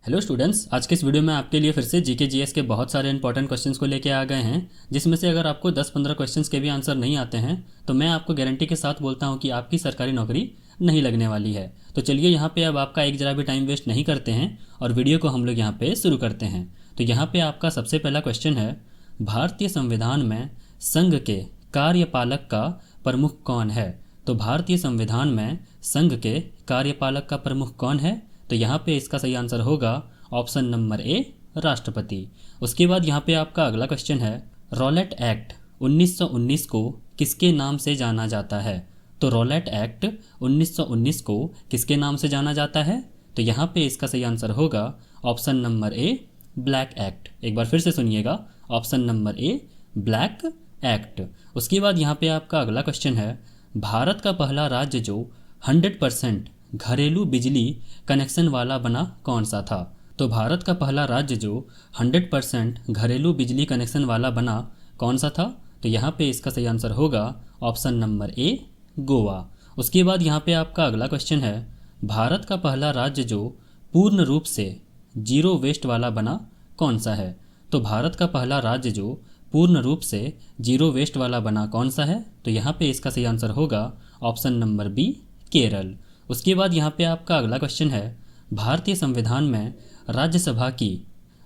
Hello students, आज के इस वीडियो में आपके लिए फिर से जीके जीएस के बहुत सारे इंपॉर्टेंट क्वेश्चंस को लेके आ गए हैं, जिसमें से अगर आपको 10-15 क्वेश्चंस के भी आंसर नहीं आते हैं तो मैं आपको गारंटी के साथ बोलता हूं कि आपकी सरकारी नौकरी नहीं लगने वाली है। तो चलिए यहाँ पे अब आपका एक जरा भी टाइम वेस्ट नहीं करते हैं और वीडियो को हम लोग यहाँ पे शुरू करते हैं। तो यहाँ पे आपका सबसे पहला क्वेश्चन है, भारतीय संविधान में संघ के कार्यपालक का प्रमुख कौन है? तो भारतीय संविधान में संघ के कार्यपालक का प्रमुख कौन है? तो यहाँ पे इसका सही आंसर होगा ऑप्शन नंबर ए, राष्ट्रपति। उसके बाद यहाँ पे आपका अगला क्वेश्चन है, रॉलेट एक्ट 1919 को किसके नाम से जाना जाता है? तो रॉलेट एक्ट 1919 को किसके नाम से जाना जाता है? तो यहाँ पे इसका सही आंसर होगा option number A, black act. एक बार फिर से सुनिएगा, option number A, black act. उसके बाद यहाँ पे आपका अगला क्वेश्चन है, भारत का पहला राज्य जो 100% घरेलू बिजली कनेक्शन वाला बना कौन सा था? तो भारत का पहला राज्य जो 100% घरेलू बिजली कनेक्शन वाला बना कौन सा था? तो यहाँ पे इसका सही आंसर होगा ऑप्शन नंबर ए, गोवा। उसके बाद यहाँ पे आपका अगला क्वेश्चन है, भारत का पहला राज्य जो पूर्ण रूप से जीरो वेस्ट वाला बना कौन सा है? तो भारत का पहला राज्य जो पूर्ण रूप से जीरो वेस्ट वाला बना कौन सा है? तो यहाँ पे इसका सही आंसर होगा ऑप्शन नंबर बी, केरल। उसके बाद यहाँ पे आपका अगला क्वेश्चन है, भारतीय संविधान में राज्यसभा की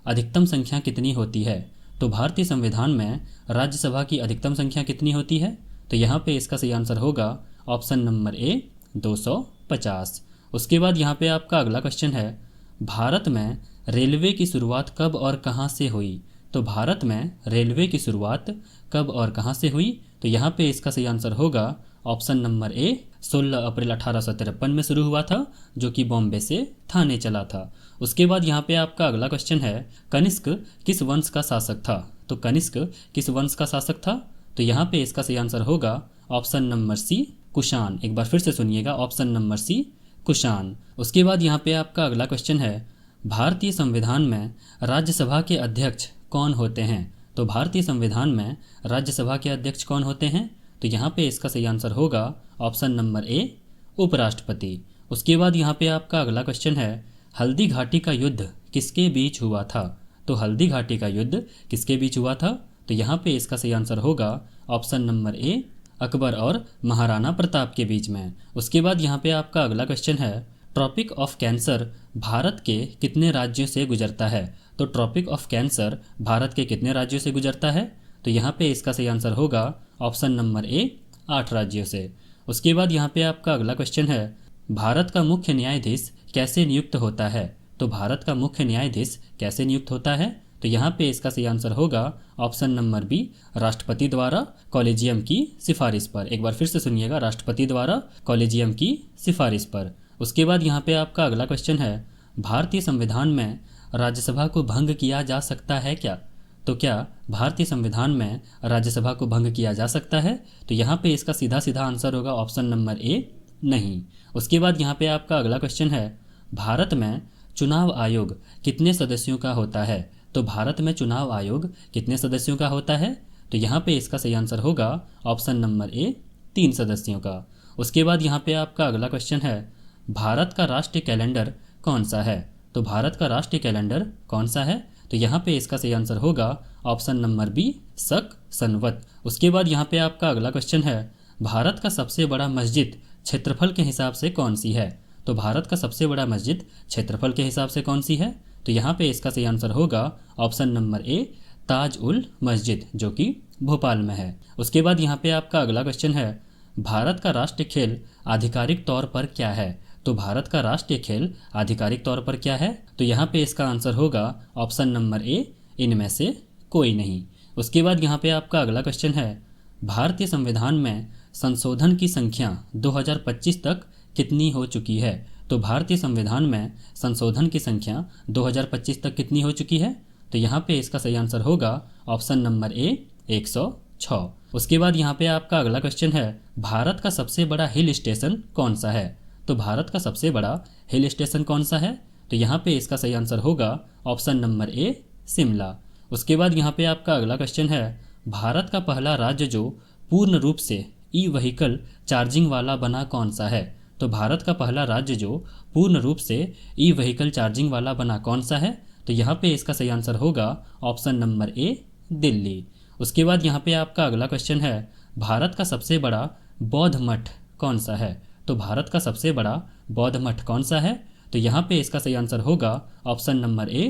अधिकतम संख्या कितनी होती है? तो भारतीय संविधान में राज्यसभा की अधिकतम संख्या कितनी होती है? तो यहाँ पे इसका सही आंसर होगा ऑप्शन नंबर ए, 250। उसके बाद यहाँ पे आपका अगला क्वेश्चन है, भारत में रेलवे की शुरुआत कब और कहाँ से हुई? तो भारत में रेलवे की शुरुआत कब और कहाँ से हुई? तो यहाँ पे इसका सही आंसर होगा ऑप्शन नंबर ए, 16 अप्रैल 1853 में शुरू हुआ था, जो कि बॉम्बे से थाने चला था। उसके बाद यहाँ पे आपका अगला क्वेश्चन है, कनिष्क किस वंश का शासक था? तो कनिष्क किस वंश का शासक था? तो यहाँ पे इसका सही आंसर होगा ऑप्शन नंबर सी, कुषाण। एक बार फिर से सुनिएगा, ऑप्शन नंबर सी, कुषाण। उसके बाद यहाँ पे आपका अगला क्वेश्चन है, भारतीय संविधान में राज्यसभा के अध्यक्ष कौन होते हैं? तो भारतीय संविधान में राज्यसभा के अध्यक्ष कौन होते हैं? तो यहाँ पे इसका सही आंसर होगा ऑप्शन नंबर ए, उपराष्ट्रपति। उसके बाद यहाँ पे आपका अगला क्वेश्चन है, हल्दी घाटी का युद्ध किसके बीच हुआ था? तो हल्दी घाटी का युद्ध किसके बीच हुआ था? तो यहाँ पे इसका सही आंसर होगा ऑप्शन नंबर ए, अकबर और महाराणा प्रताप के बीच में। उसके बाद यहाँ पे आपका अगला क्वेश्चन है, ट्रॉपिक ऑफ कैंसर भारत के कितने राज्यों से गुजरता है? तो ट्रॉपिक ऑफ कैंसर भारत के कितने राज्यों से गुजरता है? तो यहाँ पे इसका सही आंसर होगा ऑप्शन नंबर ए, 8 राज्यों से। उसके बाद यहाँ पे आपका अगला क्वेश्चन है, भारत का मुख्य न्यायाधीश कैसे नियुक्त होता है? तो भारत का मुख्य न्यायाधीश कैसे नियुक्त होता है? तो यहाँ पे इसका सही आंसर होगा ऑप्शन नंबर बी, राष्ट्रपति द्वारा कॉलेजियम की सिफारिश पर। एक बार फिर से सुनिएगा, राष्ट्रपति द्वारा कॉलेजियम की सिफारिश पर। उसके बाद यहाँ पे आपका अगला क्वेश्चन है, भारतीय संविधान में राज्यसभा को भंग किया जा सकता है क्या? तो क्या भारतीय संविधान में राज्यसभा को भंग किया जा सकता है? तो यहाँ पे इसका सीधा सीधा आंसर होगा ऑप्शन नंबर ए, नहीं। उसके बाद यहाँ पे आपका अगला क्वेश्चन है, भारत में चुनाव आयोग कितने सदस्यों का होता है? तो भारत में चुनाव आयोग कितने सदस्यों का होता है? तो यहाँ पे इसका सही आंसर होगा ऑप्शन नंबर ए, 3 सदस्यों का। उसके बाद यहाँ पे आपका अगला क्वेश्चन है, भारत का राष्ट्रीय कैलेंडर कौन सा है? तो भारत का राष्ट्रीय कैलेंडर कौन सा है? तो यहाँ पे इसका सही आंसर होगा ऑप्शन नंबर बी, शक संवत। उसके बाद यहाँ पे आपका अगला क्वेश्चन है, भारत का सबसे बड़ा मस्जिद क्षेत्रफल के हिसाब से कौन सी है? तो भारत का सबसे बड़ा मस्जिद क्षेत्रफल के हिसाब से कौन सी है? तो यहाँ पे इसका सही आंसर होगा option number A, Taj ul मस्जिद, जो कि भोपाल में है। उसके बाद यहाँ पे आपका अगला क्वेश्चन है, भारत का राष्ट्रीय खेल आधिकारिक तौर पर क्या है? तो भारत का राष्ट्रीय खेल आधिकारिक तौर पर क्या है? तो यहाँ पे इसका आंसर होगा ऑप्शन नंबर ए, इनमें से कोई नहीं। उसके बाद यहाँ पे आपका अगला क्वेश्चन है, भारतीय संविधान में संशोधन की संख्या 2025 तक कितनी हो चुकी है? तो भारतीय संविधान में संशोधन की संख्या 2025 तक कितनी हो चुकी है? तो यहाँ पे इसका सही आंसर होगा ऑप्शन नंबर ए, 106। उसके बाद यहाँ पे आपका अगला क्वेश्चन है, भारत का सबसे बड़ा हिल स्टेशन कौन सा है? तो भारत का सबसे बड़ा हिल स्टेशन कौन सा है? तो यहाँ पे इसका सही आंसर होगा ऑप्शन नंबर ए, शिमला। उसके बाद यहाँ पे आपका अगला क्वेश्चन है, भारत का पहला राज्य जो पूर्ण रूप से ई व्हीकल चार्जिंग वाला बना कौन सा है? तो भारत का पहला राज्य जो पूर्ण रूप से ई व्हीकल चार्जिंग वाला बना कौन सा है? तो यहाँ पे इसका सही आंसर होगा ऑप्शन नंबर ए, दिल्ली। उसके बाद यहाँ पे आपका अगला क्वेश्चन है, भारत का सबसे बड़ा बौद्ध मठ कौन सा है? तो भारत का सबसे बड़ा बौद्ध मठ कौन सा है? तो यहाँ पे इसका सही आंसर होगा ऑप्शन नंबर ए,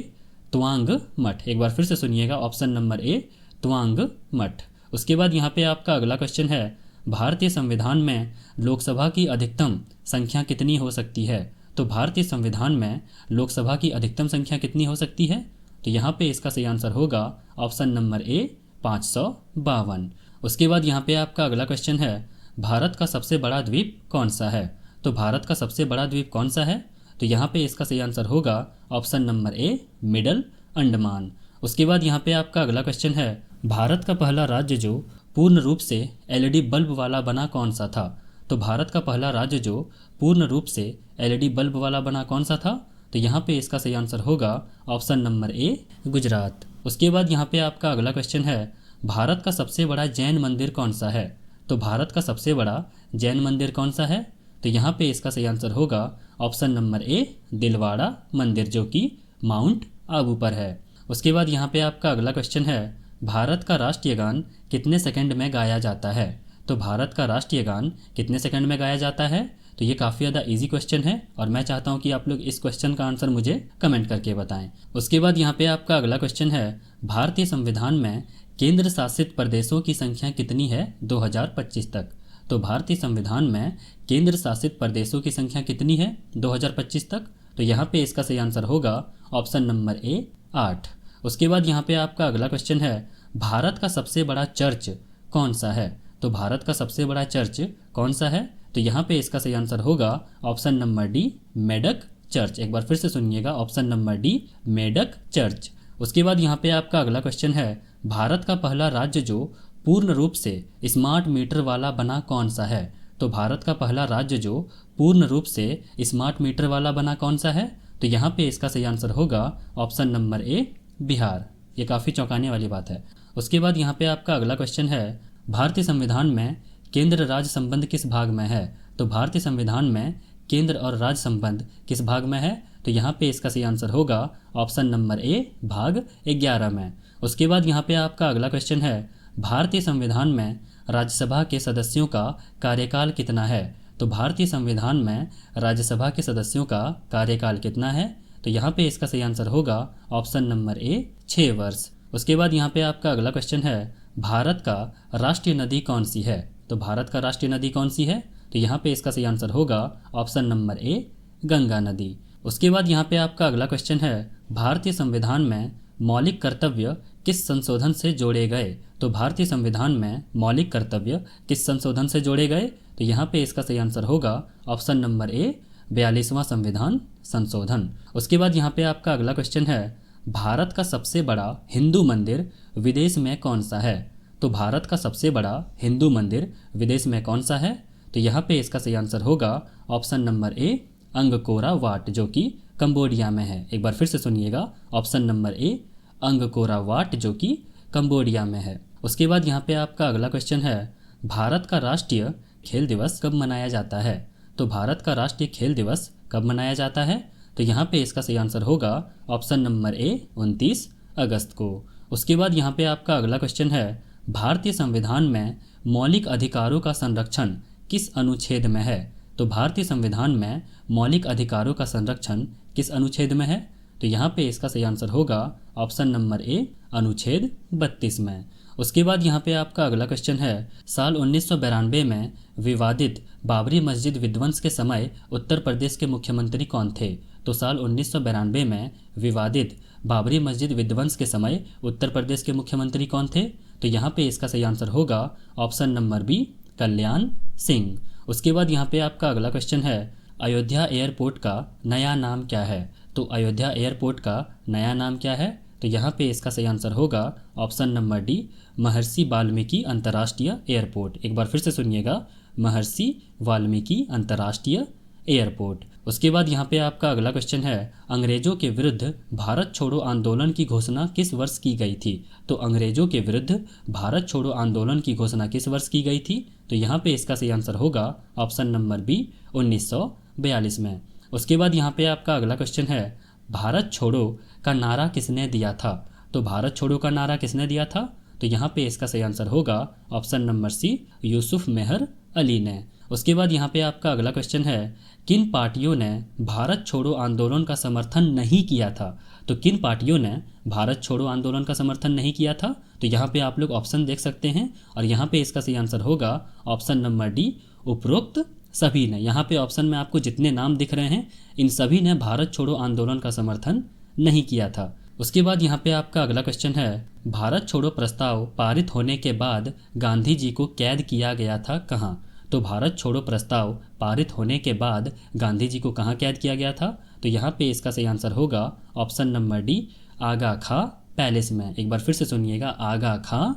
त्वांग मठ। एक बार फिर से सुनिएगा, ऑप्शन नंबर ए, त्वांग मठ। उसके बाद यहाँ पे आपका अगला क्वेश्चन है, भारतीय संविधान में लोकसभा की अधिकतम संख्या कितनी हो सकती है? तो भारतीय संविधान में लोकसभा की अधिकतम संख्या कितनी हो सकती है? तो यहाँ पे इसका सही आंसर होगा ऑप्शन नंबर ए, 552। उसके बाद यहाँ पे आपका अगला क्वेश्चन है, भारत का सबसे बड़ा द्वीप कौन सा है? तो भारत का सबसे बड़ा द्वीप कौन सा है? तो यहाँ पे इसका सही आंसर होगा option number A, middle Andaman. उसके बाद यहाँ पे आपका अगला क्वेश्चन है, भारत का पहला राज्य जो पूर्ण रूप से एलईडी बल्ब वाला बना कौन सा था? तो भारत का पहला राज्य जो पूर्ण रूप से एलईडी बल्ब वाला बना कौन सा था? तो यहाँ पे इसका सही आंसर होगा ऑप्शन नंबर ए, गुजरात। उसके बाद यहाँ पे आपका अगला क्वेश्चन है, भारत का सबसे बड़ा जैन मंदिर कौन सा है? तो भारत का सबसे बड़ा जैन मंदिर कौन सा है? तो यहाँ पे इसका सही आंसर होगा ऑप्शन नंबर ए, दिलवाड़ा मंदिर, जो कि माउंट आबू पर है। उसके बाद यहाँ पे आपका अगला क्वेश्चन है, भारत का राष्ट्रीय गान कितने सेकंड में गाया जाता है? तो भारत का राष्ट्रीय गान कितने सेकंड में गाया जाता है? तो ये काफ़ी ज़्यादा इजी क्वेश्चन है और मैं चाहता हूँ कि आप लोग इस क्वेश्चन का आंसर मुझे कमेंट करके बताएं। उसके बाद यहाँ पे आपका अगला क्वेश्चन है, भारतीय संविधान में केंद्र शासित प्रदेशों की संख्या कितनी है 2025 तक? तो भारतीय संविधान में केंद्र शासित प्रदेशों की संख्या कितनी है 2025 तक? तो यहाँ पे इसका सही आंसर होगा ऑप्शन नंबर ए, 8। उसके बाद यहाँ पे आपका अगला क्वेश्चन है, भारत का सबसे बड़ा चर्च कौन सा है? तो भारत का सबसे बड़ा चर्च कौन सा है? तो यहाँ पे इसका सही आंसर होगा option number D, Medak church. एक बार फिर से सुनिएगा, option number D, Medak church. उसके बाद यहाँ पे आपका अगला क्वेश्चन है, भारत का पहला राज्य जो पूर्ण रूप से स्मार्ट मीटर वाला बना कौन सा है? तो भारत का पहला राज्य जो पूर्ण रूप से स्मार्ट मीटर वाला बना कौन सा है? तो यहाँ पे इसका सही आंसर होगा ऑप्शन नंबर ए, बिहार। ये काफ़ी चौंकाने वाली बात है। उसके बाद यहाँ पे आपका अगला क्वेश्चन है, भारतीय संविधान में केंद्र राज्य संबंध किस भाग में है? तो भारतीय संविधान में केंद्र और राज्य संबंध किस भाग में है? तो यहाँ पे इसका सही आंसर होगा ऑप्शन नंबर ए, भाग 11 में। उसके बाद यहाँ पे आपका अगला क्वेश्चन है, भारतीय संविधान में राज्यसभा के सदस्यों का कार्यकाल कितना है? तो भारतीय संविधान में राज्यसभा के सदस्यों का कार्यकाल कितना है? तो यहाँ पे इसका सही आंसर होगा ऑप्शन नंबर ए, 6 वर्ष। उसके बाद यहाँ पे आपका अगला क्वेश्चन है, भारत का राष्ट्रीय नदी कौन सी है? तो भारत का राष्ट्रीय नदी कौन सी है? तो यहाँ पे इसका सही आंसर होगा ऑप्शन नंबर ए, गंगा नदी। उसके बाद यहाँ पे आपका अगला क्वेश्चन है, भारतीय संविधान में मौलिक कर्तव्य किस संशोधन से जोड़े गए? तो भारतीय संविधान में मौलिक कर्तव्य किस संशोधन से जोड़े गए? तो यहाँ पे इसका सही आंसर होगा ऑप्शन नंबर ए, 42वां संविधान संशोधन। उसके बाद यहाँ पे आपका अगला क्वेश्चन है, भारत का सबसे बड़ा हिंदू मंदिर विदेश में कौन सा है? तो भारत का सबसे बड़ा हिंदू मंदिर विदेश में कौन सा है? तो यहाँ पे इसका सही आंसर होगा ऑप्शन नंबर ए, अंगकोरा वाट, जो कि कंबोडिया में है। एक बार फिर से सुनिएगा, ऑप्शन नंबर ए, अंगकोरा वाट, जो कि कंबोडिया में है। उसके बाद यहाँ पे आपका अगला क्वेश्चन है, भारत का राष्ट्रीय खेल दिवस कब मनाया जाता है? तो भारत का राष्ट्रीय खेल दिवस कब मनाया जाता है? तो यहाँ पे इसका सही आंसर होगा ऑप्शन नंबर ए, 29 अगस्त को। उसके बाद यहाँ पे आपका अगला क्वेश्चन है, भारतीय संविधान में मौलिक अधिकारों का संरक्षण किस अनुच्छेद में है? तो भारतीय संविधान में मौलिक अधिकारों का संरक्षण किस अनुच्छेद में है? तो यहाँ पे इसका सही आंसर होगा ऑप्शन नंबर ए, अनुच्छेद 32 में। उसके बाद यहाँ पे आपका अगला क्वेश्चन है, साल 1992 में विवादित बाबरी मस्जिद विध्वंस के समय उत्तर प्रदेश के मुख्यमंत्री कौन थे? तो साल 1992 में विवादित बाबरी मस्जिद विध्वंस के समय उत्तर प्रदेश के मुख्यमंत्री कौन थे? तो यहाँ पे इसका सही आंसर होगा option number B, Kalyan Singh. उसके बाद यहाँ पे आपका अगला क्वेश्चन है, अयोध्या एयरपोर्ट का नया नाम क्या है? तो अयोध्या एयरपोर्ट का नया नाम क्या है? तो यहाँ पे इसका सही आंसर होगा ऑप्शन नंबर डी, महर्षि वाल्मीकि अंतर्राष्ट्रीय एयरपोर्ट। एक बार फिर से सुनिएगा, महर्षि वाल्मीकि अंतर्राष्ट्रीय एयरपोर्ट। उसके बाद यहाँ पे आपका अगला क्वेश्चन है, अंग्रेजों के विरुद्ध भारत छोड़ो आंदोलन की घोषणा किस वर्ष की गई थी? तो अंग्रेजों के विरुद्ध भारत छोड़ो आंदोलन की घोषणा किस वर्ष की गई थी? तो यहाँ पे इसका सही आंसर होगा ऑप्शन नंबर बी 1942 में। उसके बाद यहाँ पे आपका अगला क्वेश्चन है, भारत छोड़ो का नारा किसने दिया था? तो भारत छोड़ो का नारा किसने दिया था? तो यहाँ पे इसका सही आंसर होगा ऑप्शन नंबर सी यूसुफ मेहर अली ने। उसके बाद यहाँ पे आपका अगला क्वेश्चन है, किन पार्टियों ने भारत छोड़ो आंदोलन का समर्थन नहीं किया था? तो किन पार्टियों ने भारत छोड़ो आंदोलन का समर्थन नहीं किया था? तो यहाँ पे आप लोग ऑप्शन देख सकते हैं और यहाँ पे इसका सही आंसर होगा ऑप्शन नंबर डी उपरोक्त सभी ने। यहाँ पे ऑप्शन में आपको जितने नाम दिख रहे हैं इन सभी ने भारत छोड़ो आंदोलन का समर्थन नहीं किया था। उसके बाद यहाँ पे आपका अगला क्वेश्चन है, भारत छोड़ो प्रस्ताव पारित होने के बाद गांधी जी को कैद किया गया था कहाँ? तो भारत छोड़ो प्रस्ताव पारित होने के बाद गांधी जी को कहाँ कैद किया गया था? तो यहाँ पे इसका सही आंसर होगा ऑप्शन नंबर डी आगा खां पैलेस में। एक बार फिर से सुनिएगा, आगा खां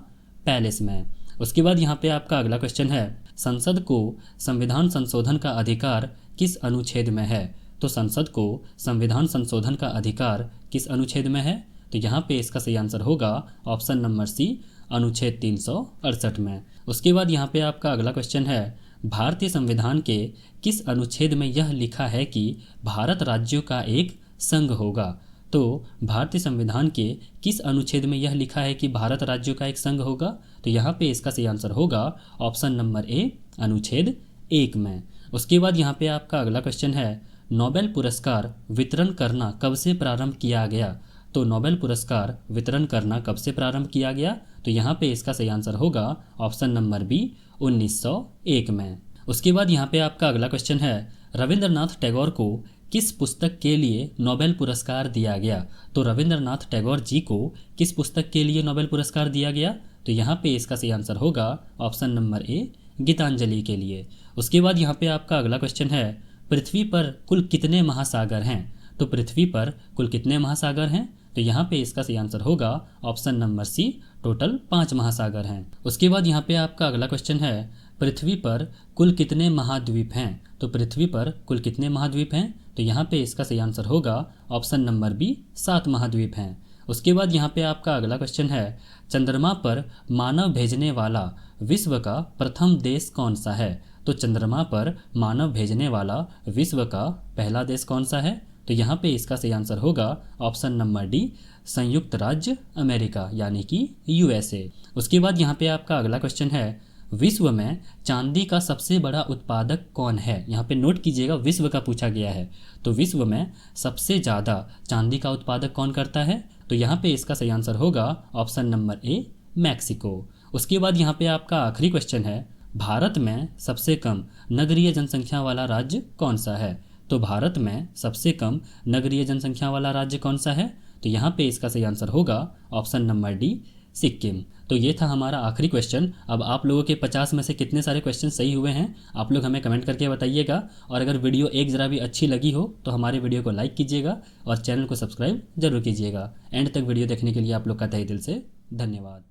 पैलेस में। उसके बाद यहाँ पे आपका अगला क्वेश्चन है, संसद को संविधान संशोधन का अधिकार किस अनुच्छेद में है? तो संसद को संविधान संशोधन का अधिकार किस अनुच्छेद में है? तो यहाँ पे इसका सही आंसर होगा ऑप्शन नंबर सी अनुच्छेद 368 में। उसके बाद यहाँ पे आपका अगला क्वेश्चन है, भारतीय संविधान के किस अनुच्छेद में यह लिखा है कि भारत राज्यों का एक संघ होगा? तो भारतीय संविधान के किस अनुच्छेद में यह लिखा है कि भारत राज्यों का एक संघ होगा? तो यहाँ पे इसका सही आंसर होगा ऑप्शन नंबर ए अनुच्छेद 1 में। उसके बाद यहाँ पे आपका अगला क्वेश्चन है, नोबेल पुरस्कार वितरण करना कब से प्रारंभ किया गया? तो नोबेल पुरस्कार वितरण करना कब से प्रारंभ किया गया? तो यहाँ पे इसका सही आंसर होगा ऑप्शन नंबर बी 1901 में। उसके बाद यहाँ पे आपका अगला क्वेश्चन है, रविंद्रनाथ टैगोर को किस पुस्तक के लिए नोबेल पुरस्कार दिया गया? तो रविंद्रनाथ टैगोर जी को किस पुस्तक के लिए नोबेल पुरस्कार दिया गया? तो यहाँ पे इसका सही आंसर होगा ऑप्शन नंबर ए गीतांजलि के लिए। उसके बाद यहाँ पे आपका अगला क्वेश्चन है, पृथ्वी पर कुल कितने महासागर हैं? तो पृथ्वी पर कुल कितने महासागर हैं? तो यहाँ पे इसका सही आंसर होगा ऑप्शन नंबर सी टोटल 5 महासागर हैं। उसके बाद यहाँ पे आपका अगला क्वेश्चन है, पृथ्वी पर कुल कितने महाद्वीप हैं? तो पृथ्वी पर कुल कितने महाद्वीप हैं? तो यहाँ पे इसका सही आंसर होगा ऑप्शन नंबर बी 7 महाद्वीप हैं। उसके बाद यहाँ पे आपका अगला क्वेश्चन है, चंद्रमा पर मानव भेजने वाला विश्व का प्रथम देश कौन सा है? तो चंद्रमा पर मानव भेजने वाला विश्व का पहला देश कौन सा है? तो यहाँ पे इसका सही आंसर होगा ऑप्शन नंबर डी संयुक्त राज्य अमेरिका यानी कि यूएसए। उसके बाद यहाँ पे आपका अगला क्वेश्चन है, विश्व में चांदी का सबसे बड़ा उत्पादक कौन है? यहाँ पे नोट कीजिएगा, विश्व का पूछा गया है। तो विश्व में सबसे ज़्यादा चांदी का उत्पादक कौन करता है? तो यहाँ पे इसका सही आंसर होगा ऑप्शन नंबर ए मैक्सिको। उसके बाद यहाँ पे आपका आखिरी क्वेश्चन है, भारत में सबसे कम नगरीय जनसंख्या वाला राज्य कौन सा है? तो भारत में सबसे कम नगरीय जनसंख्या वाला राज्य कौन सा है? तो यहाँ पे इसका सही आंसर होगा ऑप्शन नंबर डी सिक्किम। तो ये था हमारा आखिरी क्वेश्चन। अब आप लोगों के 50 में से कितने सारे क्वेश्चन सही हुए हैं आप लोग हमें कमेंट करके बताइएगा। और अगर वीडियो एक ज़रा भी अच्छी लगी हो तो हमारे वीडियो को लाइक कीजिएगा और चैनल को सब्सक्राइब जरूर कीजिएगा। एंड तक वीडियो देखने के लिए आप लोग का तहे दिल से धन्यवाद।